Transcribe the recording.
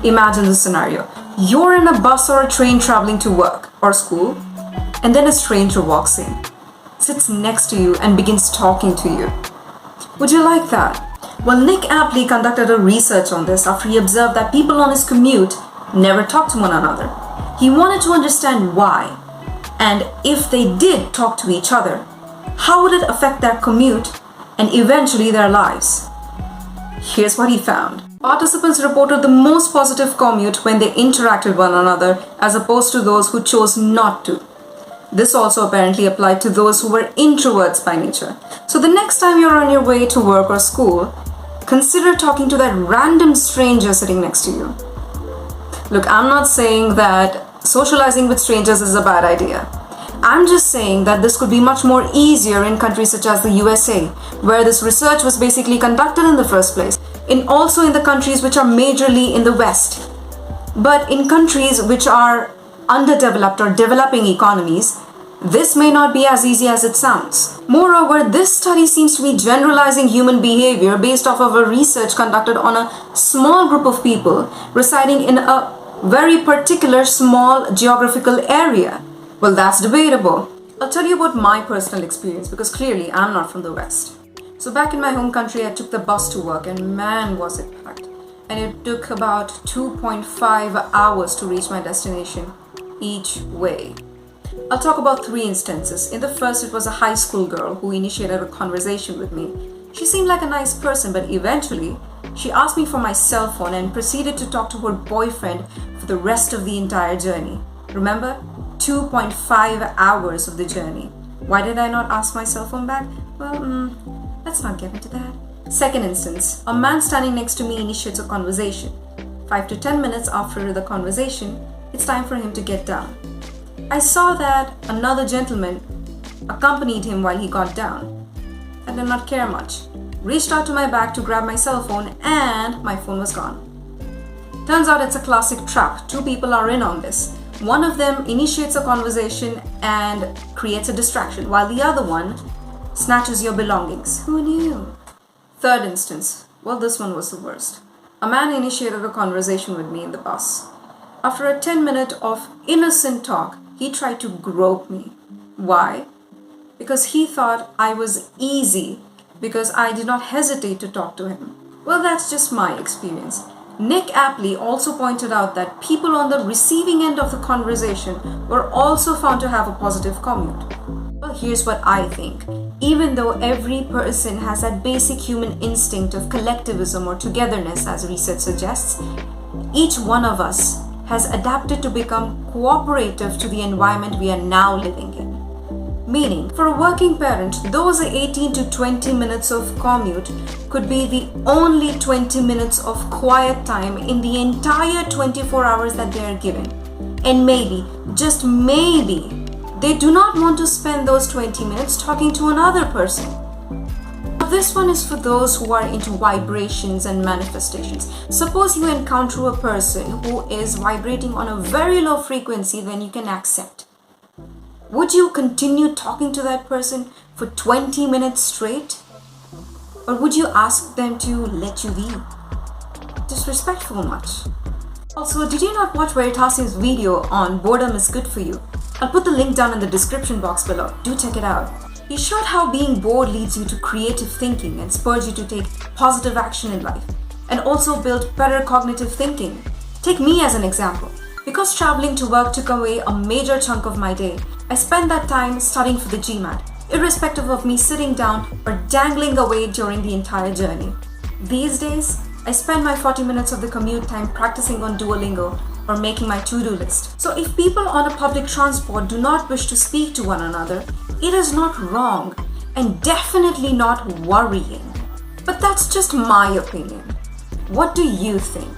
Imagine this scenario. You're in a bus or a train traveling to work or school, and then a stranger walks in, sits next to you, and begins talking to you. Would you like that? Well, Nick aptly conducted a research on this after he observed that people on his commute never talked to one another. He wanted to understand why, and if they did talk to each other, how would it affect their commute and eventually their lives? Here's what he found. Participants reported the most positive commute when they interacted with one another as opposed to those who chose not to. This also apparently applied to those who were introverts by nature. So the next time you're on your way to work or school, consider talking to that random stranger sitting next to you. Look, I'm not saying that socializing with strangers is a bad idea. I'm just saying that this could be much more easier in countries such as the USA, where this research was basically conducted in the first place, and also in the countries which are majorly in the West. But in countries which are underdeveloped or developing economies, this may not be as easy as it sounds. Moreover, this study seems to be generalizing human behavior based off of a research conducted on a small group of people residing in a very particular small geographical area. Well, that's debatable. I'll tell you about my personal experience because clearly I'm not from the West. So back in my home country, I took the bus to work and man was it packed. And it took about 2.5 hours to reach my destination each way. I'll talk about 3 instances. In the first, it was a high school girl who initiated a conversation with me. She seemed like a nice person, but eventually she asked me for my cell phone and proceeded to talk to her boyfriend for the rest of the entire journey. Remember? 2.5 hours of the journey. Why did I not ask my cell phone back? Well, let's not get into that. Second instance, a man standing next to me initiates a conversation. 5 to 10 minutes after the conversation, it's time for him to get down. I saw that another gentleman accompanied him while he got down. I did not care much. Reached out to my bag to grab my cell phone and my phone was gone. Turns out it's a classic trap. 2 people are in on this. One of them initiates a conversation and creates a distraction, while the other one snatches your belongings. Who knew? Third instance. Well, this one was the worst. A man initiated a conversation with me in the bus. After a 10-minute of innocent talk, he tried to grope me. Why? Because he thought I was easy, because I did not hesitate to talk to him. Well, that's just my experience. Nick aptly also pointed out that people on the receiving end of the conversation were also found to have a positive commute. Well, here's what I think. Even though every person has that basic human instinct of collectivism or togetherness, as research suggests, each one of us has adapted to become cooperative to the environment we are now living in. Meaning, for a working parent, those 18 to 20 minutes of commute could be the only 20 minutes of quiet time in the entire 24 hours that they are given. And maybe, just maybe, they do not want to spend those 20 minutes talking to another person. This one is for those who are into vibrations and manifestations. Suppose you encounter a person who is vibrating on a very low frequency than you can accept. Would you continue talking to that person for 20 minutes straight? Or would you ask them to let you be? Disrespectful much. Also, did you not watch Veritas's video on boredom is good for you? I'll put the link down in the description box below. Do check it out. He showed how being bored leads you to creative thinking and spurs you to take positive action in life, and also build better cognitive thinking. Take me as an example. Because traveling to work took away a major chunk of my day, I spent that time studying for the GMAT, irrespective of me sitting down or dangling away during the entire journey. These days, I spend my 40 minutes of the commute time practicing on Duolingo or making my to-do list. So if people on a public transport do not wish to speak to one another, it is not wrong and definitely not worrying. But that's just my opinion. What do you think?